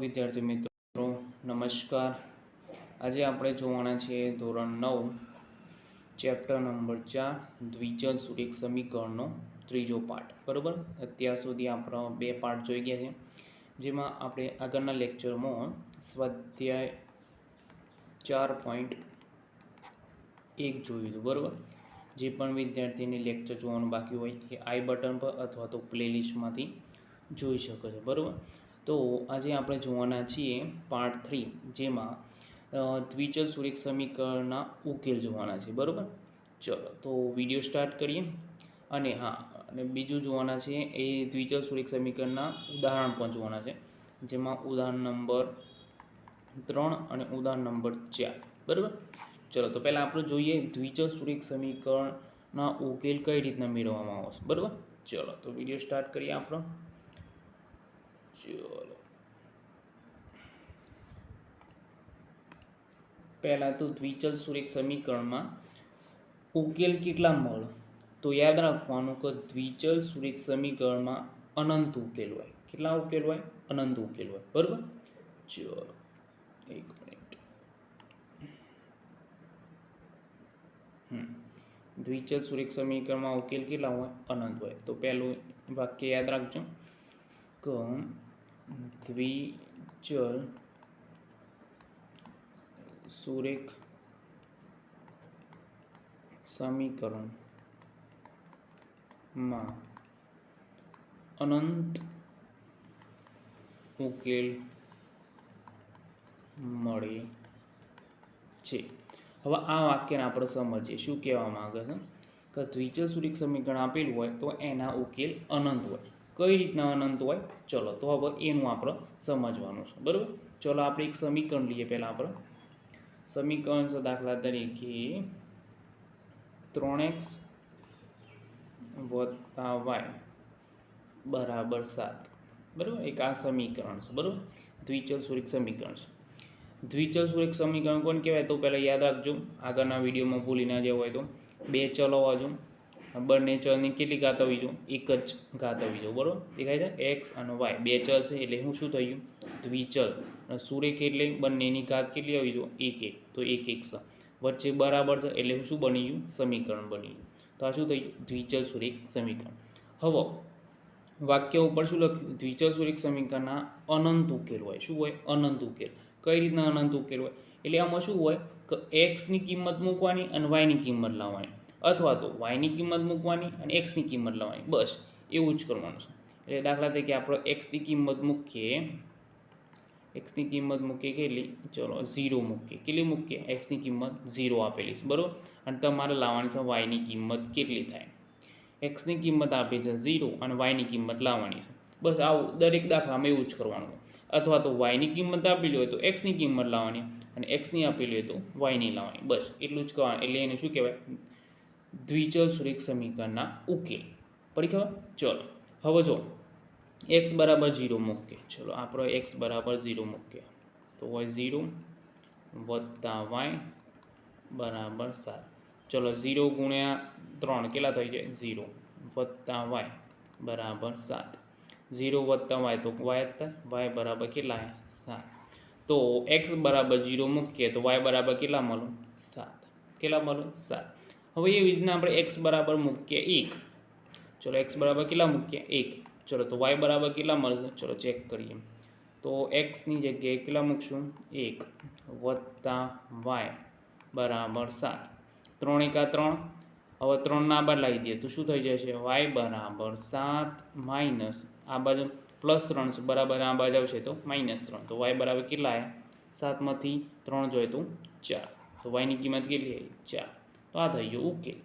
વિદ્યાર્થી મિત્રો નમસ્કાર. આજે આપણે જોવાના છીએ ધોરણ 9 ચેપ્ટર નંબર 4 દ્વિચલ સુરેખ સમીકરણનો ત્રીજો પાઠ. બરાબર, અત્યાર સુધી આપણે બે પાઠ જોઈ ગયા છે, જેમાં આપણે આગળના લેક્ચરમાં સ્વાધ્યાય 4.1 જોયું હતું. બરાબર, જે પણ વિદ્યાર્થીને લેક્ચર જોવાનું બાકી હોય એ આઈ બટન પર અથવા તો પ્લેલિસ્ટમાંથી જોઈ શકે છે. બરાબર, તો આજે આપણે જોવાના છીએ પાર્ટ 3, જેમાં દ્વિચલ સુરેખ સમીકરણના ઉકેલ જોવાના છે. બરાબર, ચલો તો વિડીયો સ્ટાર્ટ કરીએ. અને અને બીજું જોવાના છે એ દ્વિચલ સુરેખ સમીકરણના ઉદાહરણ પણ જોવાના છે, જેમાં ઉદાહરણ નંબર 3 અને ઉદાહરણ નંબર 4. બરાબર, ચલો તો પહેલાં આપણે જોઈએ દ્વિચલ સુરેખ સમીકરણના ઉકેલ કઈ રીતના મેળવવામાં આવશે. બરાબર, ચલો તો વિડીયો સ્ટાર્ટ કરીએ આપણો. ચલો પહેલાં તો દ્વિચલ સુરેખ સમીકરણમાં ઉકેલ કેટલા મળે, તો યાદ રાખવાનું કે દ્વિચલ સુરેખ સમીકરણમાં અનંત ઉકેલ હોય. કેટલા ઉકેલ હોય? અનંત ઉકેલ હોય. બરાબર, ચલો એક મિનિટ. દ્વિચલ સુરેખ સમીકરણમાં ઉકેલ કેટલા હોય? અનંત હોય. તો પહેલું વાક્ય યાદ રાખજો કે દ્વિચલ સુરેખ સમીકરણમાં અનંત ઉકેલ મળે છે. હવે આ વાક્યને આપણે સમજીએ શું કહેવા માંગે છે કે દ્વિચલ સુરેખ સમીકરણ આપેલું હોય તો એના ઉકેલ અનંત હોય. કઈ રીતના અનંત હોય? ચલો તો હવે એનું આપણે સમજવાનું છે. બરાબર, ચલો આપણે એક સમીકરણ લઈએ. પહેલાં આપણે સમીકરણ છે, દાખલા તરીકે 3x વત્તા y બરાબર 7. બરાબર, એક આ સમીકરણ છે. બરાબર, દ્વિચલ સુરેખ સમીકરણ છે. દ્વિચલ સુરેખ સમીકરણ કોણ કહેવાય? તો પહેલાં યાદ રાખજો, આગળના વિડીયોમાં ભૂલી ના જવું હોય તો બે ચલો હોવા જોઈએ. બંને ચલની કેટલી ઘાત આવી જોઈએ? એક જ ઘાત આવી જોઈએ. બરાબર, દેખાય છે? એક્સ અને વાય બે ચલ છે, એટલે શું થઈ ગયું? દ્વિચલ. સુરેખ એટલે બંનેની ઘાત કેટલી આવી જોઈએ? એક એક. તો એક એક છે, વચ્ચે બરાબર છે, એટલે શું બની ગયું? સમીકરણ બની ગયું. તો આ શું થઈ ગયું? દ્વિચલ સુરેખ સમીકરણ. હવે વાક્ય ઉપર શું લખ્યું? દ્વિચલ સુરેખ સમીકરણના અનંત ઉકેલ હોય. શું હોય? અનંત ઉકેલ. કઈ રીતના અનંત ઉકેલ હોય? એટલે આમાં શું હોય કે એક્સની કિંમત મૂકવાની અને વાયની કિંમત લાવવાની, અથવા તો વાયની કિંમત મૂકવાની અને એક્સની કિંમત લાવવાની. બસ એવું જ કરવાનું છે. એટલે દાખલા તરીકે આપણે એક્સની કિંમત મૂકીએ. એક્સની કિંમત મૂકીએ કેટલી? ચલો 0 મૂકીએ. કેટલી મૂકીએ? એક્સની કિંમત 0 આપેલી છે. બરાબર, અને તમારે લાવવાની છે વાયની કિંમત કેટલી થાય. એક્સની કિંમત આપી છે 0 અને વાયની કિંમત લાવવાની છે. બસ આવું દરેક દાખલામાં એવું જ કરવાનું. અથવા તો વાયની કિંમત આપેલી હોય તો એક્સની કિંમત લાવવાની, અને એક્સની આપેલી હોય તો વાયની લાવવાની. બસ એટલું જ કરવાનું. એટલે એને શું કહેવાય? દ્વિચલ સુરેખ સમીકરણના ઉકેલ. પડી ખબર? ચલો હવે જો એક્સ બરાબર 0 મૂકીએ. ચલો આપણે એક્સ બરાબર 0 મૂકીએ તો હોય 0 વત્તા વાય બરાબર 7. ચલો 0 ગુણ્યા 3 કેટલા થઈ જાય? 0 વત્તા વાય બરાબર 7. 0 વત્તા વાય તો વાય જ થાય. વાય બરાબર કેટલા? 7. તો એક્સ બરાબર 0 મૂકીએ તો વાય બરાબર કેટલા મળે? 7. કેટલા મળે? 7. હવે એવી રીતના આપણે એક્સ બરાબર મૂકીએ 1. ચલો એક્સ બરાબર કેટલા મૂકીએ? 1. ચલો તો વાય બરાબર કેટલા મળશે? ચલો ચેક કરીએ. તો એક્સની જગ્યાએ કેટલા મૂકશું? 1 વત્તા વાય બરાબર 7. 3 એકા 3. હવે 3 ના બાદ લાવી દઈએ તો શું થઈ જશે? વાય બરાબર 7 માઇનસ આ બાજુ પ્લસ 3 છે, બરાબર આ બાજુ આવશે તો -3. તો વાય બરાબર કેટલા આવ્યા? 7માંથી 3 જોઈએ તો 4. તો વાયની કિંમત કેટલી આવી? 4. તો આ થઈ ગયો ઉકેલ.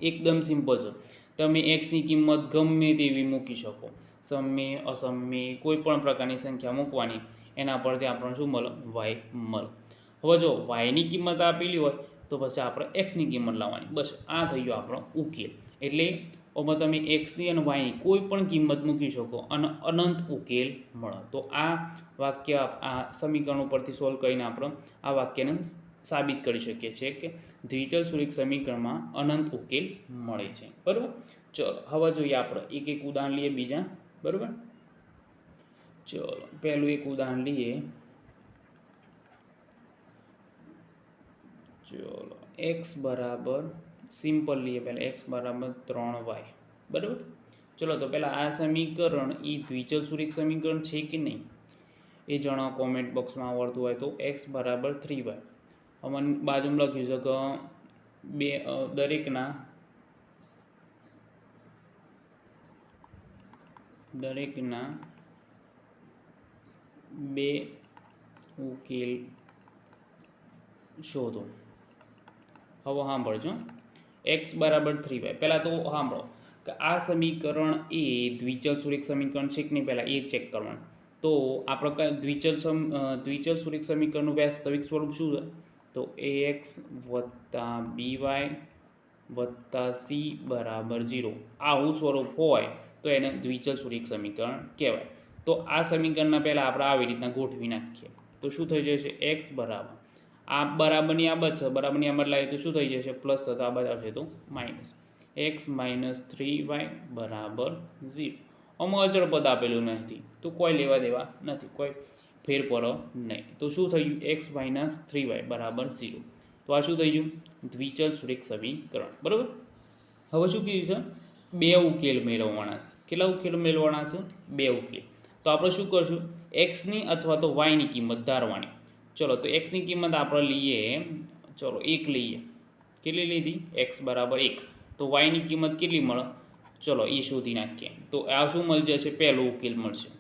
એકદમ સિમ્પલ છે. તમે એક્સની કિંમત ગમે તેવી મૂકી શકો, સમય અસમય કોઈ પણ પ્રકારની સંખ્યા મૂકવાની, એના પરથી આપણને શું મળે? વાય મળે. હવે જો વાયની કિંમત આપેલી હોય તો પછી આપણે એક્સની કિંમત લાવવાની. બસ આ થઈ ગયો આપણો ઉકેલ. એટલે આમાં તમે એક્સની અને વાયની કોઈ પણ કિંમત મૂકી શકો અને અનંત ઉકેલ મળે. તો આ વાક્ય આ સમીકરણ ઉપરથી સોલ્વ કરીને આપણે આ વાક્યને સાબિત કરી શકીએ છીએ કે દ્વિચલ સુરેખ સમીકરણમાં અનંત ઉકેલ મળે છે. બરાબર, ચલો હવે જોઈએ આપણે એક એક ઉદાહરણ લઈએ બીજા. બરાબર, ચલો પહેલું એક ઉદાહરણ લઈએ. ચલો એક્સ બરાબર સિમ્પલ લઈએ પહેલાં, એક્સ બરાબર 3y બરાબર. ચલો તો પહેલાં આ સમીકરણ એ દ્વિચલ સુરેખ સમીકરણ છે કે નહીં એ જણાવો કોમેન્ટ બોક્સમાં આવડતું હોય તો. એક્સ બરાબર 3y અમને બાજુમાં લખ્યું છે કે બે દરેકના બે ઉકેલ શોધો. હવે સાંભળજો, એક્સ બરાબર 3y. પહેલાં તો સાંભળો કે આ સમીકરણ એ દ્વિચલ સુરેખ સમીકરણ છે કે નહીં પહેલાં એ ચેક કરવાનું. તો આપણે દ્વિચલ સુરેખ સમીકરણનું વાસ્તવિક સ્વરૂપ શું છે? તો ax વત્તા by વત્તા c બરાબર 0. આવું સ્વરૂપ હોય તો એને દ્વિચલ સુરેખ સમીકરણ કહેવાય. તો આ સમીકરણના પહેલાં આપણે આવી રીતના ગોઠવી નાખીએ તો શું થઈ જશે? એક્સ બરાબર આ બરાબરની આ બચશે, બરાબરની આ બદલાય તો શું થઈ જશે? પ્લસ થતો આ બાજુ આવશે તો માઇનસ. એક્સ માઇનસ 3y બરાબર 0. આમાં અચળ પદ આપેલું નથી તો કોઈ લેવા દેવા નથી, કોઈ ફેર પડો નહીં. તો શું થયું? એક્સ માઇનસ 3y બરાબર 0. તો આ શું થઈ ગયું? દ્વિચલ સુરેખ સમીકરણ બરાબર. હવે શું કીધું છે? બે ઉકેલ મેળવવાના છે. કેટલા ઉકેલ મેળવવાના છે? બે ઉકેલ. તો આપણે શું કરશું? એક્સની અથવા તો વાયની કિંમત ધારવાની. ચલો તો એક્સની કિંમત આપણે લઈએ, ચલો 1 લઈએ. કેટલી લીધી? એક્સ બરાબર 1. તો વાયની કિંમત કેટલી મળે? ચલો એ શોધી નાખીએ. તો આ શું મળી જશે? પહેલો ઉકેલ મળશે.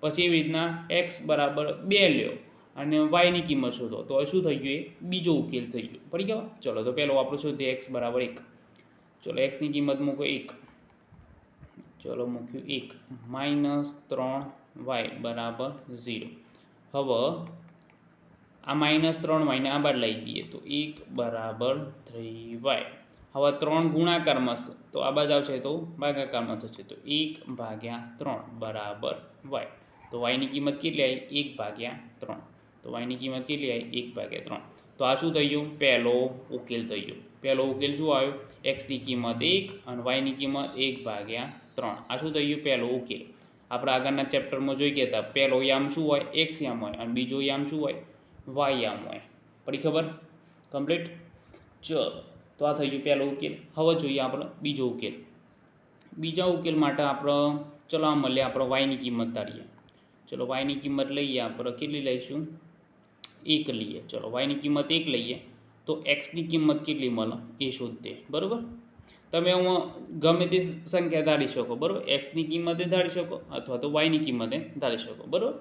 પછી એવી રીતના એક્સ બરાબર 2 લ્યો અને વાયની કિંમત શોધો તો શું થઈ ગયું? એ બીજો ઉકેલ થઈ ગયો. પડી ગયો? ચલો તો પહેલો આપણે શોધીએ એક્સ બરાબર 1. ચલો એક્સની કિંમત મૂકો 1. ચલો મૂક્યું 1 માઇનસ 3y બરાબર 0. હવે આ માઇનસ 3y ને આ બાર લઈ દઈએ તો 1 બરાબર 3y. હવે 3 ગુણાકારમાં છે તો આ બાજુ આવશે તો ભાગાકારમાં થશે તો 1/3 બરાબર y. તો yની કિંમત કેટલી આવી? 1/3. તો yની કિંમત કેટલી આવી? 1/3. તો આ શું થઈ ગયું? પહેલો ઉકેલ થઈ ગયો. પહેલો ઉકેલ શું આવ્યો? એક્સની કિંમત 1 અને વાયની કિંમત 1/3. આ શું થઈ ગયું? પહેલો ઉકેલ. આપણે આગળના ચેપ્ટરમાં જોઈ ગયા હતા પહેલો યામ શું હોય? એક્સ યામ હોય અને બીજો યામ શું હોય? વાય યામ હોય. પડી ખબર? કમ્પ્લીટ. ચલો તો આ થઈ ગયું પહેલો ઉકેલ. હવે જોઈએ આપણે બીજો ઉકેલ. બીજા ઉકેલ માટે આપણે ચલો આ મળીએ આપણે વાયની કિંમત ધારીએ. ચલો વાયની કિંમત લઈએ આપણે કેટલી લઈશું? 1 લઈએ. ચલો વાયની કિંમત 1 લઈએ તો એક્સની કિંમત કેટલી મળે એ શોધીએ. બરાબર. તમે આમાં ગમે તે સંખ્યા ધારી શકો. બરાબર. એક્સની કિંમતે ધારી શકો અથવા તો વાયની કિંમતે ધારી શકો. બરાબર.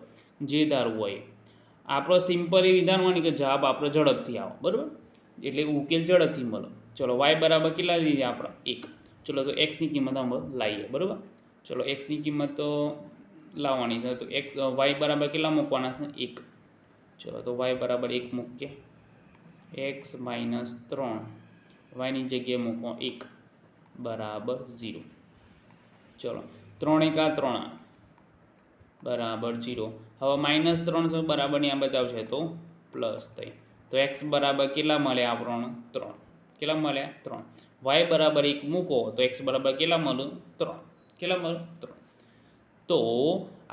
જે ધારવું હોય આપણે સિમ્પલ એવી ધારવાની કે જવાબ આપણે ઝડપથી આવે. બરાબર. એટલે ઉકેલ ઝડપથી મળે. ચલો વાય બરાબર કેટલા લીધી આપણે? 1. ચલો તો એક્સની કિંમત આપણે લાવીએ. બરાબર. ચલો એક્સની કિંમત તો લાવવાની છે તો એક્સ વાય બરાબર કેટલા મૂકવાના છે? 1. ચલો તો વાય બરાબર 1 મૂકીએ. એક્સ માઇનસ 3 વાયની જગ્યાએ મૂકો 1 બરાબર 0. ચલો 3 × 3 બરાબર 0. હવે માઇનસ 3 છે બરાબરની આ બચાવશે તો પ્લસ થઈ. તો એક્સ બરાબર કેટલા મળ્યા આપણને? 3. કેટલા મળ્યા? 3. વાય બરાબર 1 મૂકો તો એક્સ બરાબર કેટલા મળ્યું? 3. કેટલા મળ્યું? 3. તો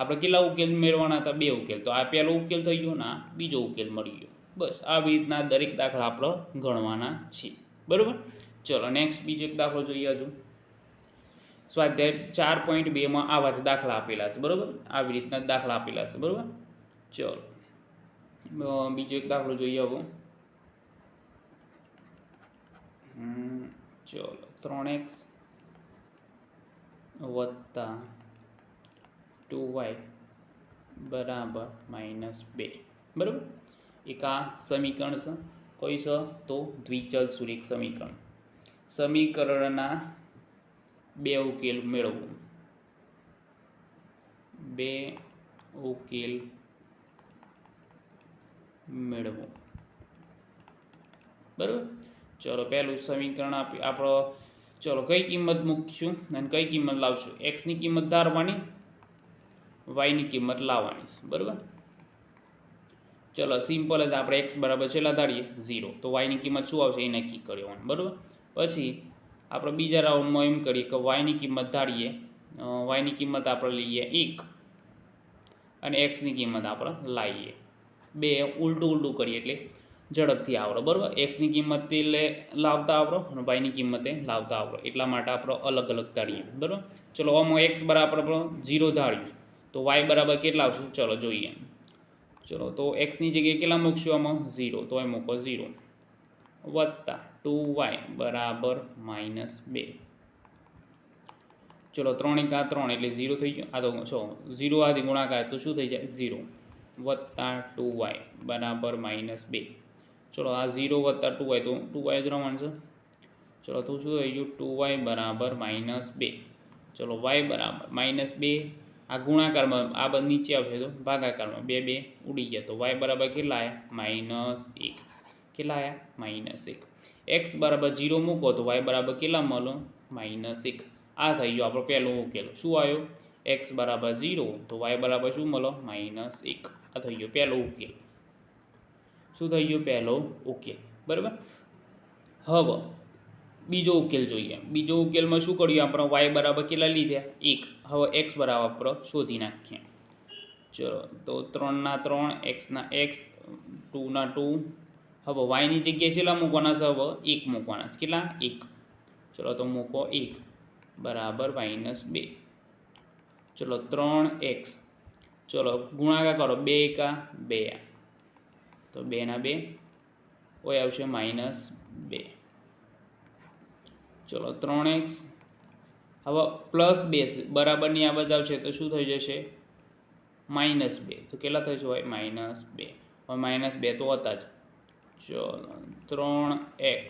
આપણે કેટલા ઉકેલ મેળવવાના હતા? 2 ઉકેલ. તો આ પહેલો ઉકેલ થઈ ગયો ને આ બીજો ઉકેલ મળી ગયો. બસ આવી રીતના દરેક દાખલા આપણે ગણવાના છીએ. બરાબર. ચલો નેક્સ્ટ બીજો એક દાખલો જોઈએ. હજુ સ્વાધ્યાય 4.2માં આવા જ દાખલા આપેલા છે. બરાબર. આવી રીતના દાખલા આપેલા છે. બરાબર. ચલો બીજો એક દાખલો જોઈએ. હવે ચલો 3x વત્તા 2y બરાબર -2. બરાબર. એક આ સમીકરણ છે. કઈ છે? તો દ્વિચલ સુરેખ સમીકરણ. સમીકરણના બે ઉકેલ મેળવવું. બે ઉકેલ મેળવવું. બરાબર. ચલો પહેલું સમીકરણ આપણો ચલો કઈ કિંમત મૂકશું અને કઈ કિંમત લાવશું? એક્સની કિંમત ધારવાની, વાયની કિંમત લાવવાની છે. બરાબર. ચલો સિમ્પલ જ આપણે એક્સ બરાબર છેલ્લા ધારીએ 0 તો વાયની કિંમત શું આવશે એ નક્કી કરવાનું. બરાબર. પછી આપણે બીજા રાઉન્ડમાં એમ કરીએ કે વાયની કિંમત ધારીએ. વાયની કિંમત આપણે લઈએ 1. અને એક્સની કિંમત આપણે લાવીએ. બે ઉલટું કરીએ એટલે ઝડપથી આવડે, બરાબર. એક્સની કિંમત લાવતા આવડો અને વાયની કિંમતે લાવતા આવડો, એટલા માટે આપણે અલગ અલગ ધારીએ, બરાબર. ચલો આમાં એક્સ બરાબર 0 ધાર્યું તો વાય બરાબર કેટલા આવશે? ચલો જોઈએ. ચલો તો એક્સની જગ્યાએ કેટલા મૂકશું આમાં? 0, તો અહીં મૂકો 0 વત્તા 2y બરાબર -2. ચલો 3 × 3 એટલે 0 થઈ ગયો. આ તો 0 આથી ગુણાકાર તો શું થઈ જાય? 0 વત્તા 2y બરાબર -2. ચલો આ 0 વત્તા 2y તો 2y જ રહેવાનું છે. ચલો તો શું થઈ ગયું? 2y બરાબર -2. ચલો y બરાબર -2. આ ગુણાકારમાં આ બધું નીચે આવશે તો ભાગાકારમાં 2 ઉડી ગયા તો y બરાબર કેટલા આવ્યા? -1. કેટલા આવ્યા? -1. x બરાબર 0 મૂકો તો y બરાબર કેટલા મળો? -1. આ થઈ ગયો આપણો પહેલો ઉકેલ. શું આવ્યો? x બરાબર 0 તો y બરાબર શું મળો? -1. આ થઈ ગયો પહેલો ઉકેલ. શું થઈ ગયું? પહેલો ઉકેલ, બરાબર. હવે બીજો ઉકેલ જોઈએ. બીજો ઉકેલમાં શું કર્યું આપણે? y બરાબર કેટલા લીધા? 1. હવે x બરાબર આપણે શોધી નાખીએ. ચલો તો 3 ના 3, x ના x, 2 ના 2. હવે yની જગ્યાએ કેટલા મૂકવાના છે? હવે 1 મૂકવાના છે. કેટલા? 1. ચલો તો મૂકો 1 બરાબર -2. ચલો 3x. ચલો ગુણાકાર કરો. 2 × 2 તો 2 ના 2 ઓય આવશે -2. ચલો 3x. હવે +2 બરાબરની આ બાજુ આવશે તો શું થઈ જશે? -2. તો કેટલા થશે? હોય -2. હવે -2 તો હતા જ. ચલો 3x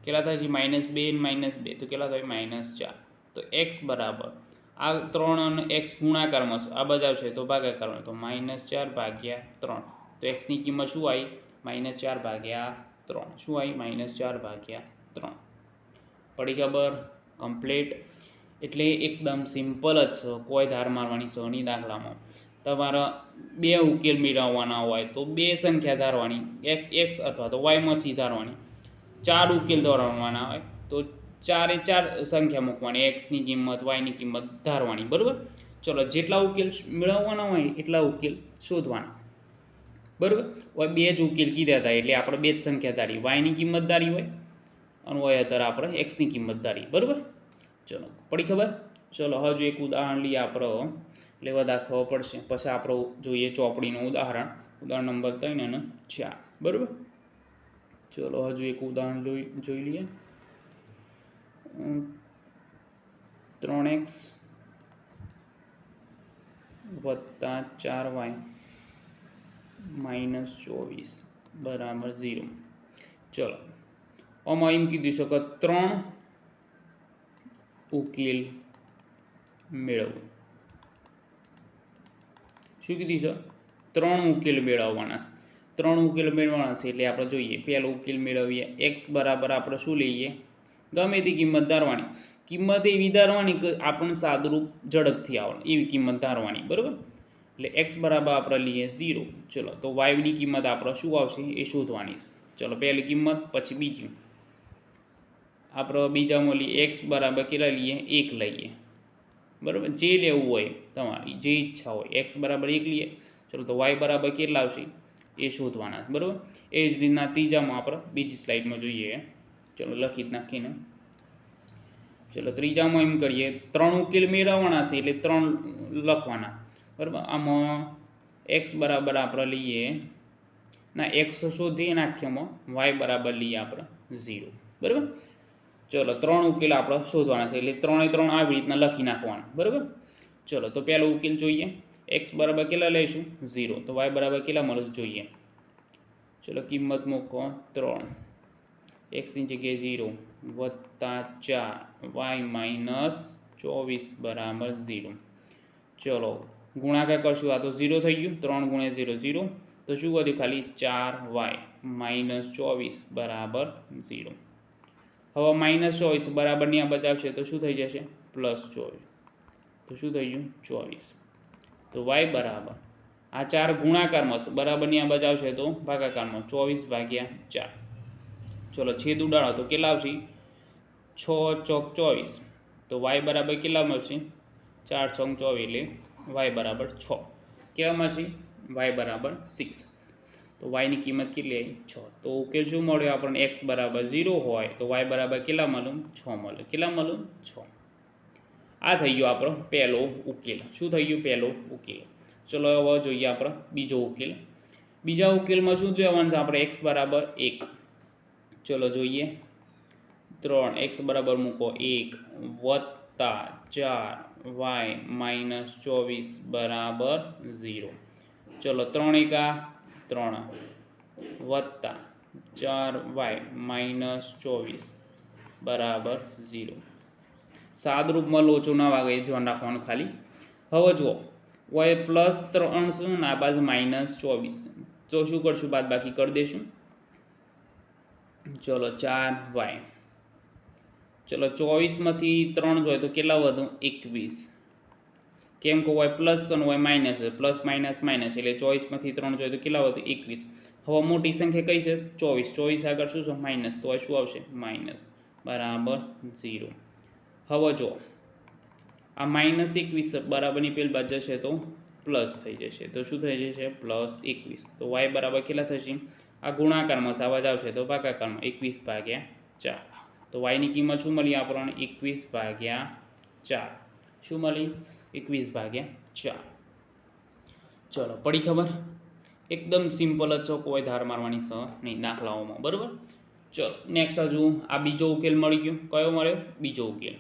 કેટલા થાય છે? -2 ને -2 તો કેટલા થાય? -4. તો x બરાબર આ 3 અને x ગુણાકારમાં આ બાજુ આવશે તો ભાગાકારમાં તો -4/3. તો xની કિંમત શું આવી? -4/3. શું આવી? -4/3. પડી ખબર? કમ્પ્લીટ. એટલે એકદમ સિમ્પલ જ છે. કોઈ ધાર મારવાની છે નહીં. દાખલામાં તમારા 2 ઉકેલ મેળવવાના હોય તો 2 સંખ્યા ધારવાની, x અથવા તો yમાંથી ધારવાની. 4 ઉકેલ ધારવાના હોય તો 4 સંખ્યા મૂકવાની, xની કિંમત yની કિંમત ધારવાની, બરાબર. ચલો જેટલા ઉકેલ મેળવવાના હોય એટલા ઉકેલ શોધવાના, બરાબર. હોય 2 જ ઉકેલ કીધા હતા એટલે આપણે 2 જ સંખ્યા ધારી, yની કિંમત ધારી હોય અને હોય અત્યારે આપણે xની કિંમત ધારી, બરાબર. ચલો પડી ખબર? ચલો હજુ એક ઉદાહરણ લઈએ આપણે એટલે બધા ખબર પડશે. પછી આપણે જોઈએ ચોપડીનું ઉદાહરણ. ઉદાહરણ નંબર 3 અને 4, બરાબર. ચલો હજુ એક ઉદાહરણ જોઈ લઈએ. 3x વત્તા 4y -24 બરાબર 0. ચલો આમાં એમ કીધું છે કે 3 ઉકેલ મેળવો. શું કીધું છે? 3 ઉકેલ મેળવવાના. 3 ઉકેલ મેળવવાના છે એટલે આપણે જોઈએ. પહેલો ઉકેલ મેળવીએ. x બરાબર આપણે શું લઈએ? ગમે તે કિંમત ધારવાની. કિંમત એવી ધારવાની કે આપણને સાદુરૂપ ઝડપથી આવડે એવી કિંમત ધારવાની, બરાબર. એટલે x બરાબર આપણે લઈએ 0. ચલો તો yની કિંમત આપણે શું આવશે એ શોધવાની છે. ચલો પહેલી કિંમત પછી બીજી. આપણે બીજામાં લઈએ x બરાબર કેટલા લઈએ? 1 લઈએ, બરાબર. જે લેવું હોય તમારી જે ઈચ્છા હોય. x બરાબર 1 લઈએ. ચલો તો y બરાબર કેટલા આવશે એ શોધવાના છે, બરાબર. એ જ રીતના ત્રીજામાં આપણે બીજી સ્લાઇડમાં જોઈએ. ચલો લખી જ નાખીને. ચલો ત્રીજામાં એમ કરીએ 3 ઉકેલ મેળવવાના છે એટલે 3 લખવાના, બરાબર. આમાં x બરાબર આપણે લઈએ ના x શોધીએ નાખ્યામાં y બરાબર લઈએ આપણે 0, બરાબર. ચલો 3 ઉકેલ આપણે શોધવાના છે એટલે 3 એ 3 આવી રીતના લખી નાખવાના, બરાબર. ચલો તો પહેલો ઉકેલ જોઈએ. x બરાબર કેટલા લઈશું? 0. તો y બરાબર કેટલા મળે જોઈએ? ચલો કિંમત મૂકો 3. xની જગ્યાએ 0 વત્તા 4 y -24 બરાબર 0. ચલો ગુણાકાર કરશું. આ તો 0 થઈ ગયું. 3 × 0 0. તો શું વધ્યું? ખાલી 4y -24 બરાબર 0. હવે -24 બરાબરની આ બચાવશે તો શું થઈ જશે? +24. તો શું થઈ ગયું? 24. તો y બરાબર આ 4 ગુણાકારમાં છે, બરાબરની આ બચાવશે તો ભાગાકારમાં 24/4. ચલો છેદ ઉડાડો તો કેટલા આવશે? 6 × 24. તો y બરાબર કેટલા મળશે? 4 × 24 એટલે y બરાબર 6. કેટલામાં છે વાય બરાબર 6, તો વાયની કિંમત કેટલી આવી 6. તો ઉકેલ શું મળ્યો આપણને એક્સ બરાબર 0 હોય તો વાય બરાબર કેટલા મળ્યું 6 મળે. કેટલા મળ્યું 6. આ થઈ ગયો આપણો પહેલો ઉકેલ. શું થઈ ગયું પહેલો ઉકેલ. ચલો હવે જોઈએ આપણે બીજો ઉકેલ. બીજા ઉકેલમાં શું લેવાનું છે આપણે એક્સ બરાબર 1. ચલો જોઈએ 3 એક્સ બરાબર મૂકો 1 વત્તા 4 વાય માઇનસ 24 બરાબર 0. ચલો 3 એકા 3 વત્તા 4y માઇનસ 24 બરાબર 0. સાદરૂપમાં લોચો ના વાગે ધ્યાન રાખવાનું ખાલી. હવે જુઓ y પ્લસ 3 છે ને આ બાજુ માઇનસ 24, તો શું કરશું બાદ બાકી કરી દઈશું. ચલો 4y, ચલો 24માંથી 3 જોઈએ તો કેટલા વધુ 21. કેમ કે y પ્લસ અને y માઇનસ છે, પ્લસ માઇનસ માઇનસ એટલે 24માંથી 3 જોઈએ તો કેટલા વધુ 21. હવે મોટી સંખ્યા કઈ છે 24, 24 આગળ શું છે માઇનસ, તો શું આવશે માઇનસ બરાબર 0. હવે જો આ માઇનસ 21 બરાબરની પેલી બાજુ જશે તો પ્લસ થઈ જશે, તો શું થઈ જશે પ્લસ 21. તો y બરાબર કેટલા થશે, આ ગુણાકારમાં સાવાજ આવશે તો ભાગાકારમાં 21/4. તો yની કિંમત શું મળી આપણને 21/4. શું મળી 21/4. ચલો પડી ખબર. એકદમ સિમ્પલ જ છે, કોઈ ધાર મારવાની છે નહીં દાખલાઓમાં, બરાબર. ચલો નેક્સ્ટ હજુ આ બીજો ઉકેલ મળી ગયો. કયો મળ્યો બીજો ઉકેલ.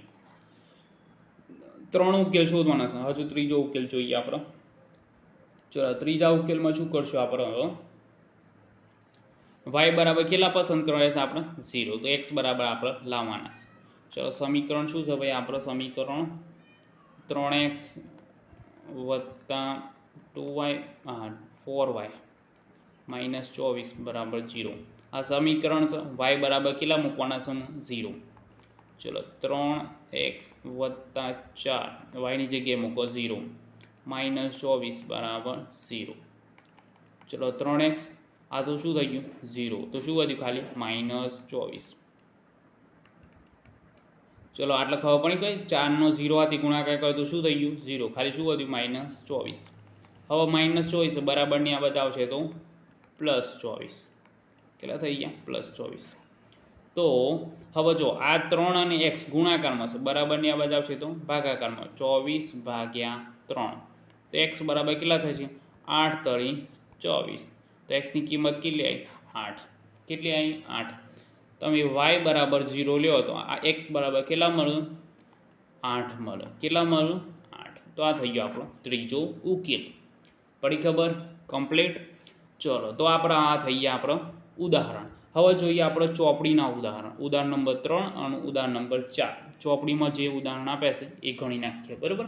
3 ઉકેલ શોધવાના છે. હજુ ત્રીજો ઉકેલ જોઈએ આપણે. ચલો ત્રીજા ઉકેલમાં શું કરશું આપણે, y બરાબર કેટલા પસંદ કરવા છે આપણે 0, તો x બરાબર આપણે લાવવાના છે. ચલો સમીકરણ શું છે ભાઈ આપણે, સમીકરણ 3x વત્તા 2y 4y માઇનસ 24 બરાબર 0. આ સમીકરણ છે. y બરાબર કેટલા મૂકવાના છે 0. ચલો 3x વત્તા 4 yની જગ્યાએ મૂકો 0 માઇનસ 24 બરાબર 0. ચલો 3x આ તો શું થઈ ગયું 0, તો શું વધ્યું ખાલી માઇનસ 24. ચલો આટલે ખબર પડી ગઈ. 4નો 0 આથી ગુણાકાર કર્યો તો શું થઈ ગયું 0, ખાલી શું વધ્યું માઇનસ 24. હવે માઇનસ 24 બરાબરની આ બાજુ આવશે તો પ્લસ 24. કેટલા થઈ ગયા પ્લસ 24. તો હવે જો આ 3 અને x ગુણાકારમાં છે, બરાબરની આ બાજુ આવશે તો ભાગાકારમાં 24/3. તો x બરાબર કેટલા થશે 8 તળી 24. તો xની કિંમત કેટલી આવી 8. કેટલી આવી 8. તમે y બરાબર 0 લ્યો તો આ x બરાબર કેટલા મળ્યું 8 મળે. કેટલા મળ્યું 8. તો આ થઈ ગયો આપણો ત્રીજો ઉકેલ. પડી ખબર કમ્પ્લીટ. ચલો તો આપણે આ થઈ ગયા આપણો ઉદાહરણ. હવે જોઈએ આપણે ચોપડીના ઉદાહરણ. ઉદાહરણ નંબર 3 અને ઉદાહરણ નંબર 4. ચોપડીમાં જે ઉદાહરણ આપે છે એ ગણી નાખીએ, બરાબર.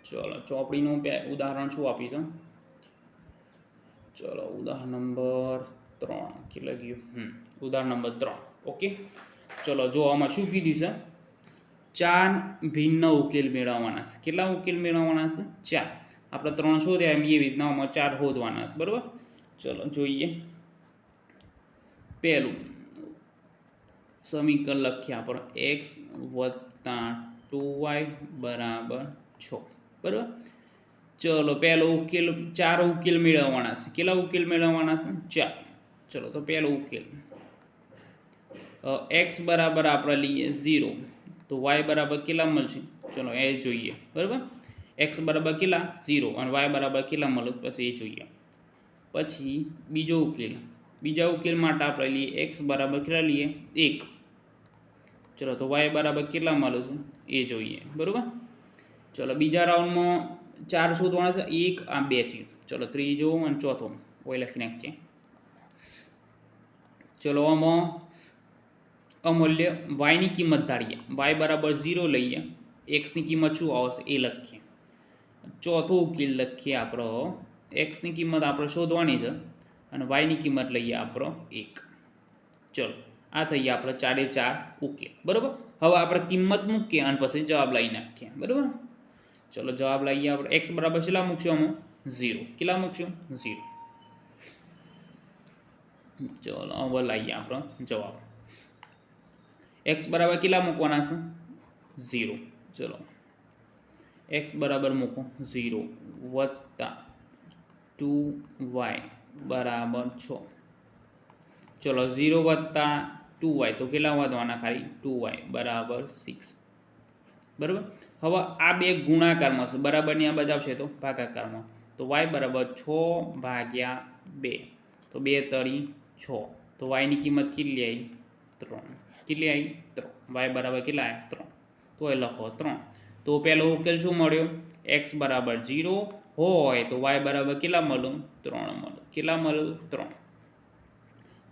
ચલો ચોપડીનું ઉદાહરણ શું આપીશું. ચલો ઉદાહરણ નંબર 3 કેટલા ગયું ઉદાહરણ નંબર 3. ઓકે ચલો જો આમાં શું કીધું છે 4 ભિન્ન ઉકેલ મેળવવાના છે. કેટલા ઉકેલ મેળવવાના છે 4. આપણે 3 શોધ્યા એમ એવી રીતના આમાં 4 શોધવાના છે, બરાબર. ચલો જોઈએ. પહેલું સમીકરણ લખીએ આપણે x વત્તા 2y બરાબર 6, બરાબર. ચલો પહેલો ઉકેલ 4 ઉકેલ મેળવવાના છે. કેટલા ઉકેલ મેળવવાના છે 4. ચલો તો પહેલો ઉકેલ x બરાબર આપણે લઈએ 0, તો y બરાબર કેટલા મળશે ચલો એ જોઈએ, બરાબર. x બરાબર કેટલા 0 અને y બરાબર કેટલા મળે પછી એ જોઈએ. પછી બીજો ઉકેલ. બીજા ઉકેલ માટે આપણે લઈએ x બરાબર કેટલા લઈએ 1. ચલો તો y બરાબર કેટલા મળે છે એ જોઈએ, બરાબર. ચલો બીજા રાઉન્ડમાં 4 શોધવાના છે. 1 આ 2 થયું. ચલો ત્રીજો અને ચોથો ઓય લખી નાખીએ. ચલો આમાં અમૂલ્ય yની કિંમત ધારીએ. y બરાબર 0 લઈએ. xની કિંમત શું આવશે એ લખીએ. ચોથો ઉકેલ લખીએ આપણો. xની કિંમત આપણે શોધવાની છે અને yની કિંમત લઈએ આપણો 1. ચલો આ થઈ ગયા આપણે 4 ઉકેલ, બરાબર. હવે આપણે કિંમત મૂકીએ અને પછી જવાબ લઈ નાખીએ, બરાબર. ચલો જવાબ લઈએ આપણે. x બરાબર કેટલા મૂકશું આમાં 0. કેટલા મૂકશું 0. ચલો હવે લઈએ આપણો જવાબ. x બરાબર કેટલા મૂકવાના છે 0. ચલો x બરાબર મૂકો 0 વત્તા 2y બરાબર 6. ચલો 0 વત્તા 2y તો કેટલા વધવાના? ખાલી 2y બરાબર 6. બરાબર. હવે આ બે ગુણાકારમાં છે, બરાબરની આ બાજુ આવશે તો ભાગાકારમાં. તો y બરાબર 6 ભાગ્યા 2. તો 2 તરી 6. તો y ની કિંમત કેટલી આવી? 3. કેટલી આવી? 3. y બરાબર કેટલા આવ્યા? 3. તો એ લખો 3. તો પહેલો ઉકેલ શું મળ્યો? x બરાબર 0 હોય તો y બરાબર કેટલા મળ્યું? 3 મળ્યું. કેટલા મળ્યું? 3.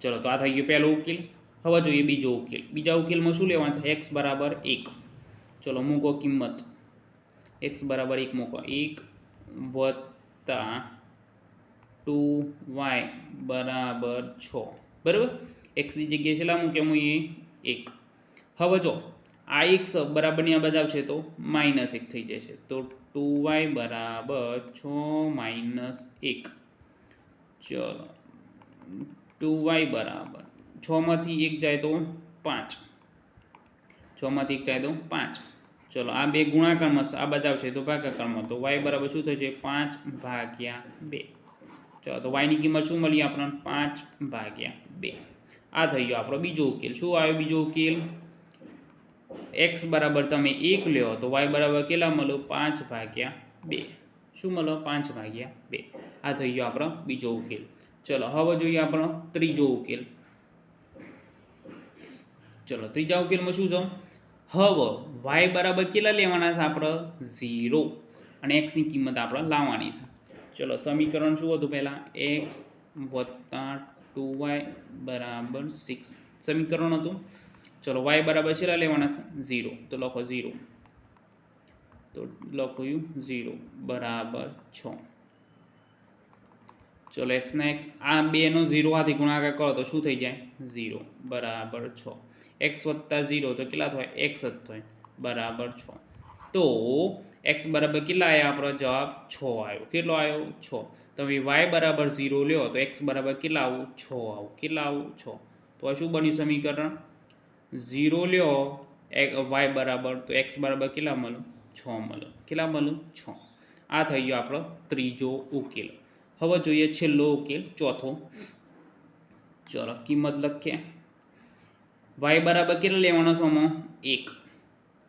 ચલો તો આ થઈ ગયો પહેલો ઉકેલ. હવે જોઈએ બીજો ઉકેલ. બીજા ઉકેલમાં શું લેવાનું છે? x બરાબર 1. ચલો મૂકો કિંમત. x બરાબર 1 મૂકો. 1 વત્તા 2y બરાબર 6. બરાબર. x ની જગ્યાએ છેલ્લા મૂક્યા હું 1. હવે જો આ x બરાબરની આ બાજુ આવશે તો -1 થઈ જશે. તો 2y બરાબર 6 - 1. ચલો 2y બરાબર 6 માંથી 1 જાય તો 5. 6 માંથી 1 જાય તો 5. ચલો આ બે ગુણાકારમાં આ બાજુ આવશે તો ભાગાકારમાં. તો y બરાબર શું થશે? 5 ભાગ્યા 2. ચલો તો y ની કિંમત શું મળી આપણને? 5 ભાગ્યા 2. આ થઈ ગયો આપણો બીજો ઉકેલ. શું આવ્યો બીજો ઉકેલ? x બરાબર તમે 1 લ્યો તો y બરાબર કેટલા મળ્યો? 5 ભાગ્યા 2. શું મળ્યો? 5 ભાગ્યા 2. આ થઈ ગયો આપણો બીજો ઉકેલ. ચલો હવે જોઈએ આપણો ત્રીજો ઉકેલ. ચલો ત્રીજા ઉકેલમાં શું છે? હવે y બરાબર કેટલા લેવાના છે આપણે? 0. અને x ની કિંમત આપણે લાવવાની છે. ચલો સમીકરણ શું હતું પહેલાં? x વત્તા 2y બરાબર 6 સમીકરણ હતું. ચલો y બરાબર કેટલા લેવાના છે? 0. તો લખો 0. તો લખ્યું 0 બરાબર 6. ચલો x ના x આ બેનો 0 હાથી ગુણાકાર કરો તો શું થઈ જાય? 0 બરાબર 6. x વત્તા 0 તો કેટલા થાય? x જ થાય બરાબર 6. તો x બરાબર કેટલા આવ્યા? આપણો જવાબ 6 આવ્યો. કેટલો આવ્યો? 6. તમે y બરાબર 0 લ્યો તો x બરાબર કેટલા આવું? 6 આવું. કેટલા આવું? 6. તો આ શું બન્યું સમીકરણ? 0 લ્યો y બરાબર તો x બરાબર કેટલા મળ્યું? 6 મળ્યું. કેટલા મળ્યું? 6. આ થઈ ગયો આપણો ત્રીજો ઉકેલ. હવે જોઈએ છેલ્લો ઉકેલ, ચોથો. ચલો કિંમત લખીએ. y બરાબર કેટલા લેવાનો છે આમાં? 1.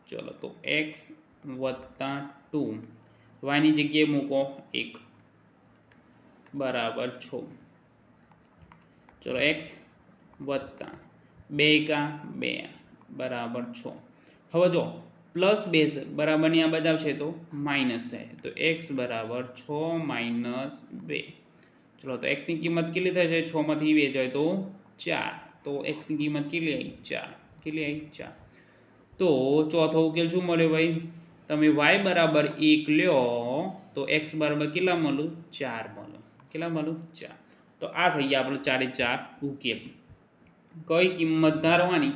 ચલો તો x વત્તા 2 y ની જગ્યાએ મૂકો 1 બરાબર 6. ચલો x વત્તા 2 કા 2 બરાબર 6. હવે જો પ્લસ 2 છે બરાબરની આ બાજુ આવશે તો માઇનસ થાય. તો x બરાબર 6 - 2. ચલો તો x ની કિંમત કેટલી થશે? 6 માંથી 2 જાય તો 4. તો x ની કિંમત કેટલી આવી? 4. કેટલી આવી? 4. તો ચોથો ઉકેલ શું મળ્યો ભાઈ? તમે y બરાબર 1 લ્યો તો x બરાબર કેટલા મળ્યું? 4 મળ્યું. કેટલા મળ્યું? 4. તો આ થઈ ગયા આપણો 4 ઉકેલ. કઈ કિંમત ધારવાની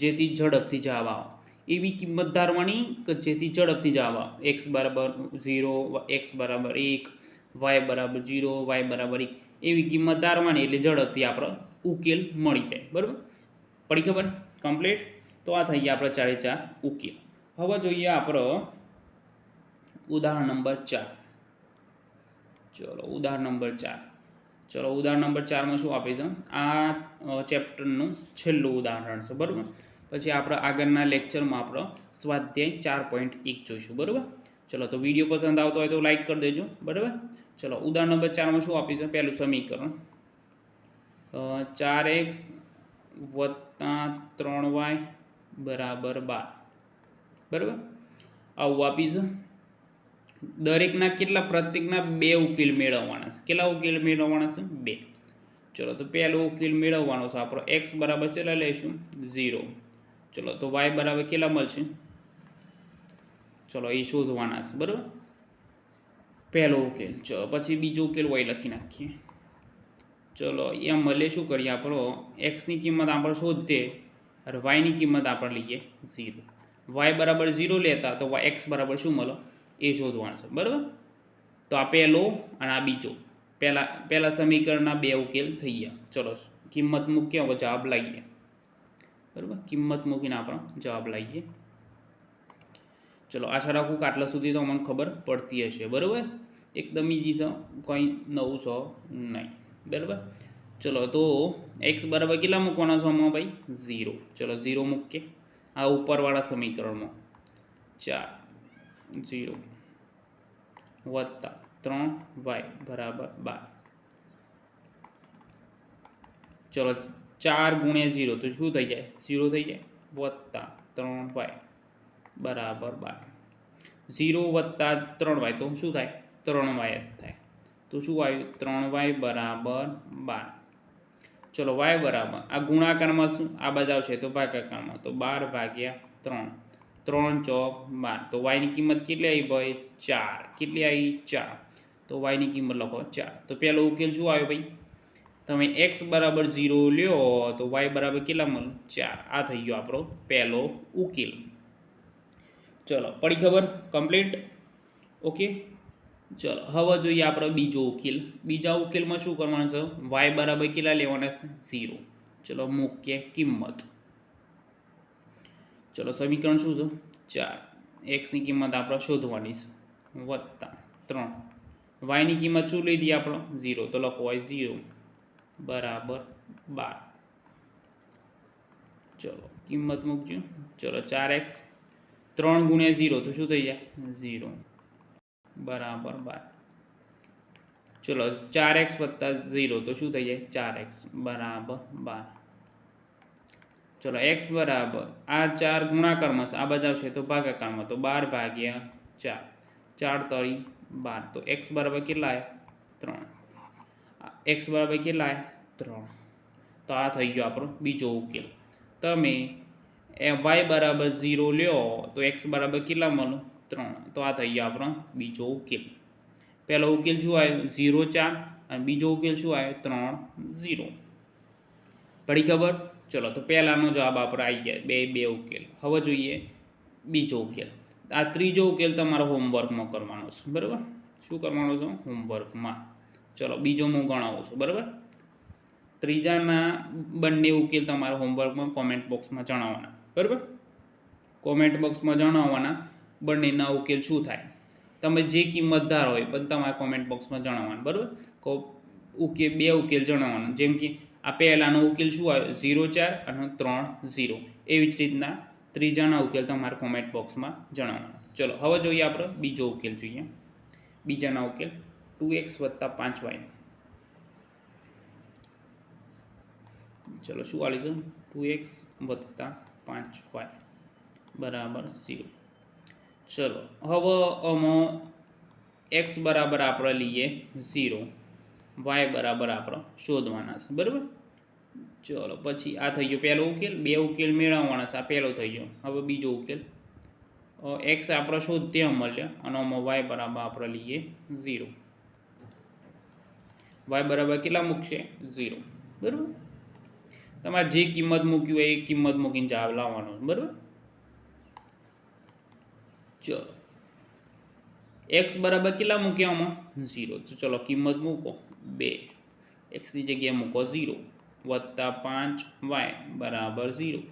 જેથી ઝડપથી જવાબ આવે? એવી કિંમત ધારવાની કે જેથી ઝડપથી જવાબ આવે. x બરાબર 0, x બરાબર 1, y બરાબર 0, y બરાબર 1 એવી કિંમત ધારવાની એટલે ઝડપથી આપણો ઉકેલ મળી જાય. બરાબર? પડી ખબર? કમ્પ્લીટ. તો આ થઈ ગયા આપણે 4 ઉકેલ. હવે જોઈએ આપણો ઉદાહરણ નંબર 4. ચલો ઉદાહરણ નંબર 4. ચલો ઉદાહરણ નંબર 4માં શું આપે છે? આ ચેપ્ટરનું છેલ્લું ઉદાહરણ છે. બરાબર? પછી આપણે આગળના લેક્ચરમાં આપણે સ્વાધ્યાય 4.1 જોઈશું. બરાબર? ચલો તો વિડીયો પસંદ આવતો હોય તો લાઈક કરી દેજો. બરાબર? ચલો ઉદાહરણ નંબર 4માં શું આપ્યું છે? પહેલું સમીકરણ 4x વત્તા 3y બરાબર 12. બરાબર? આવું આપી છે. દરેકના કેટલા? પ્રત્યેકના 2 ઉકેલ મેળવવાના છે. કેટલા ઉકેલ મેળવવાના છે? 2. ચલો તો પહેલો ઉકેલ મેળવવાનો છે આપણો x બરાબર કેટલા લઈશું? 0. ચલો તો y બરાબર કેટલા મળશે? ચલો એ શોધવાના છે. બરાબર? પહેલો ઉકેલ. ચલો પછી બીજો ઉકેલ y લખી નાખીએ. ચલો એમ મળે શું કરીએ? આપણો x ની કિંમત આપણે શોધીએ અને y ની કિંમત આપણે લઈએ 0. y બરાબર 0 લેતા તો x બરાબર શું મળે એ શોધવાનું છે. બરાબર? તો આ પહેલો અને આ બીજો. પહેલા સમીકરણના 2 ઉકેલ થઈ ગયા. ચલો કિંમત મૂકીએ હવે જવાબ લાવીએ. બરાબર? કિંમત મૂકીને આપણે જવાબ લાવીએ. ચલો આશા રાખું કે આટલા સુધી તો અમને ખબર પડતી હશે. બરાબર? એકદમ ઈજી છે, કંઈ નવું છે નહીં, બરાબર. ચલો તો એક્સ બરાબર કેટલા મૂકવાના છો આમાં ભાઈ? 0. ચલો 0 મૂકીએ આ ઉપરવાળા સમીકરણમાં. 4 0 વત્તા 3y બરાબર 12. ચલો 4 ગુણ્યા 0 તો શું થઈ જાય? 0 થઈ જાય. વત્તા 3y બરાબર 12. 0 વત્તા 3y તો શું થાય? 3y જ થાય. તો શું આવ્યું? 3y બરાબર 12. ચલો y બરાબર આ ગુણાકારમાં શું આ બાજુ આવશે તો ભાગાકારમાં, તો 12 ભાગ્યા 3 3 ચોક 12. તો y ની કિંમત કેટલી આવી ભાઈ? 4. કેટલી આવી? 4. તો y ની કિંમત લખો 4. તો પહેલો ઉકેલ શું આવ્યો ભાઈ? તમે x બરાબર 0 લ્યો તો y બરાબર કેટલા મળે? 4. આ થઈ ગયો આપણો પહેલો ઉકેલ. ચલો પડી ખબર? કમ્પ્લીટ. ઓકે. ચલો હવે જોઈએ આપણો બીજો ઉકેલ. બીજા ઉકેલમાં શું કરવાનું છે? y બરાબર કેટલા લેવાના છે? 0. ચલો મૂકીએ કિંમત. ચલો સમીકરણ શું છે? 4. x ની કિંમત આપણે શોધવાની છે. વત્તા 3 y ની કિંમત શું લીધી આપણે? 0. તો લખો y 0 બરાબર 12. ચલો કિંમત મૂકજો. ચલો 4x 3 ગુણ્યા 0 તો શું થઈ જાય? 0 બરાબર 12. ચલો 4x વત્તા 0 તો શું થઈ જાય? 4x બરાબર 12. ચલો x બરાબર આ 4 ગુણાકારમાં છે, આ બાજુ આવશે તો ભાગાકારમાં, તો 12 ભાગ્યા 4 4 તરી 12. તો x બરાબર કેટલા આવ્યા? 3. x બરાબર કેટલા આવ્યા? 3. તો આ થઈ ગયો આપણો બીજો ઉકેલ. તમે y બરાબર 0 લ્યો તો x બરાબર કેટલા મળે? 3. તો આ થઈ ગયો આપણો બીજો ઉકેલ. પહેલો ઉકેલ શું આવ્યો? 0 4 અને બીજો ઉકેલ શું આવ્યો? 3 0. પડી ખબર? ચલો તો પહેલાનો જવાબ આપણે આવી ગયા બે ઉકેલ. હવે જોઈએ બીજો ઉકેલ. આ ત્રીજો ઉકેલ તમારો હોમવર્કમાં કરવાનો છે, બરાબર? શું કરવાનો છે? હોમવર્કમાં. ચલો બીજો હું ગણાવું છું, બરાબર? ત્રીજાના બંને ઉકેલ તમારા હોમવર્કમાં કોમેન્ટ બોક્સમાં જણાવવાના, બરાબર? કોમેન્ટ બોક્સમાં જણાવવાના બંનેના ઉકેલ શું થાય. તમે જે કિંમત ધારો હોય પણ તમારા કોમેન્ટ બોક્સમાં જણાવવાનું, બરાબર? બે ઉકેલ જણાવવાના. જેમ કે આ પહેલાનો ઉકેલ શું આવ્યો? 0 4 અને 3 0. એવી જ રીતના ત્રીજાના ઉકેલ તમારા કોમેન્ટ બોક્સમાં જણાવવાના. ચલો હવે જોઈએ આપણે બીજો ઉકેલ જોઈએ. બીજાના ઉકેલ 2x વત્તા 5y. ચલો શું આલી છે? 2x વત્તા 5y બરાબર 0. ચલો હવે આમાં x બરાબર આપણે લઈએ 0, y બરાબર આપણે શોધવાના છે, બરાબર? ચલો પછી આ થઈ ગયો પહેલો ઉકેલ. બે ઉકેલ મેળવવાના છે. આ પહેલો થઈ ગયો. હવે બીજો ઉકેલ. x આપણે શોધતે મળ્યા અને આમાં y બરાબર આપણે લઈએ 0. y બરાબર કેટલા મૂકશે? 0, બરાબર? તમારે જે કિંમત મૂકી હોય એ કિંમત મૂકીને જવાબ લાવવાનો, બરાબર? ચલો x બરાબર કેટલા મૂક્યા આમાં? 0. તો ચલો કિંમત મૂકો 2. x ની જગ્યાએ મૂકો 0 વત્તા 5y બરાબર 0.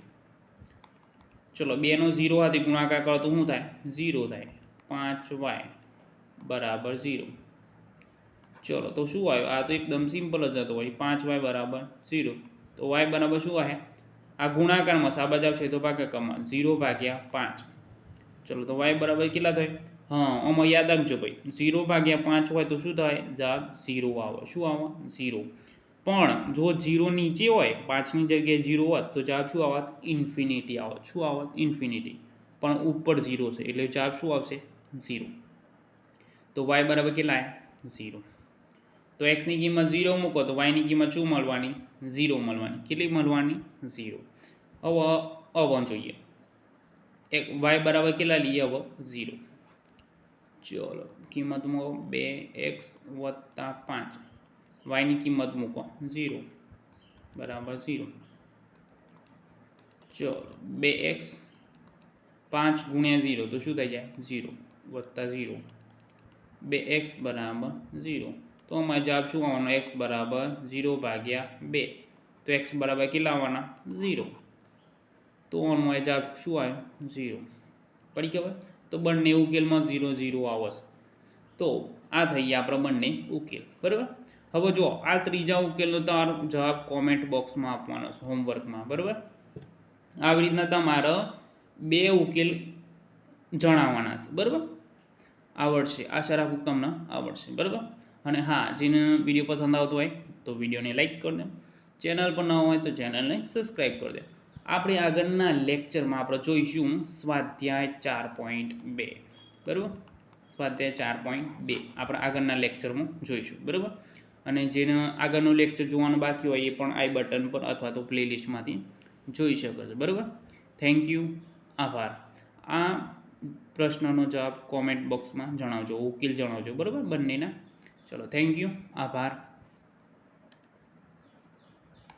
ચલો 2 નો 0 હાથે ગુણાકાર કરો તો શું થાય? 0 થાય. 5y બરાબર 0. ચલો તો શું આવ્યું? આ તો એકદમ સિમ્પલ જ હતો ભાઈ. 5y બરાબર 0. તો y બરાબર શું આવે? આ ગુણાકારમાં છે, આ બાજુ આવશે તો ભાગાકારમાં, 0 ભાગ્યા 5. ચલો તો y બરાબર કેટલા થાય? હા આમાં યાદ રાખજો ભાઈ, 0 ભાગ્યા 5 હોય તો શું થાય? જવાબ 0 આવે. શું આવે? 0. પણ જો 0 નીચે હોય, 5ની જગ્યાએ 0 હોત તો જવાબ શું આવત? ઇન્ફિનિટી આવત. શું આવત? ઇન્ફિનિટી. પણ ઉપર 0 છે એટલે જવાબ શું આવશે? 0. તો y બરાબર કેટલા આવ્યા? 0. તો x ની કિંમત 0 મૂકો તો y ની કિંમત શું મળવાની? 0 મળવાની. કેટલી મળવાની? 0. હવે જોઈએ y બરાબર કેટલા લઈએ? હવે 0. ચલો કિંમત મૂકો 2x વત્તા 5. y ની કિંમત મૂકો 0 બરાબર 0. ચલો 2x 5 ગુણ્યા 0 તો શું થઈ જાય? 0 વત્તા 0. 2x બરાબર 0. તો અમારે જવાબ શું આવવાનો? x બરાબર 0 ભાગ્યા 2. તો x બરાબર કેટલા આવવાના? 0. તો અમારે જવાબ શું આવ્યો? 0. પડી ખબર? તો બંને ઉકેલમાં 0 0 આવશે. તો આ થઈ ગયા આપણા બંને ઉકેલ. બરાબર. હવે જો આ ત્રીજા ઉકેલનો તમારો જવાબ કોમેન્ટ બોક્સમાં આપવાનો છે હોમવર્કમાં. બરાબર. આવી રીતના તમારે 2 ઉકેલ જણાવવાના છે. બરાબર. આવડશે, આશા રાખું તમને આવડશે. બરાબર. અને હા, જેને વિડીયો પસંદ આવતો હોય તો વિડીયોને લાઈક કરી દો, ચેનલ પર ન હોય તો ચેનલને સબસ્ક્રાઈબ કરી દો. આપણે આગળના લેક્ચરમાં આપણે જોઈશું સ્વાધ્યાય 4.2. બરાબર. સ્વાધ્યાય 4.2 આપણે આગળના લેક્ચરમાં જોઈશું. બરાબર. અને જેને આગળનું લેક્ચર જોવાનું બાકી હોય એ પણ આઈ બટન પર અથવા તો પ્લેલિસ્ટમાંથી જોઈ શકો છો. બરાબર. થેન્ક યુ, આભાર. આ પ્રશ્નનો જવાબ કોમેન્ટ બોક્સમાં જણાવજો, ઉકેલ જણાવજો. બરાબર બંનેના. ચલો, થેન્ક યુ, આભાર.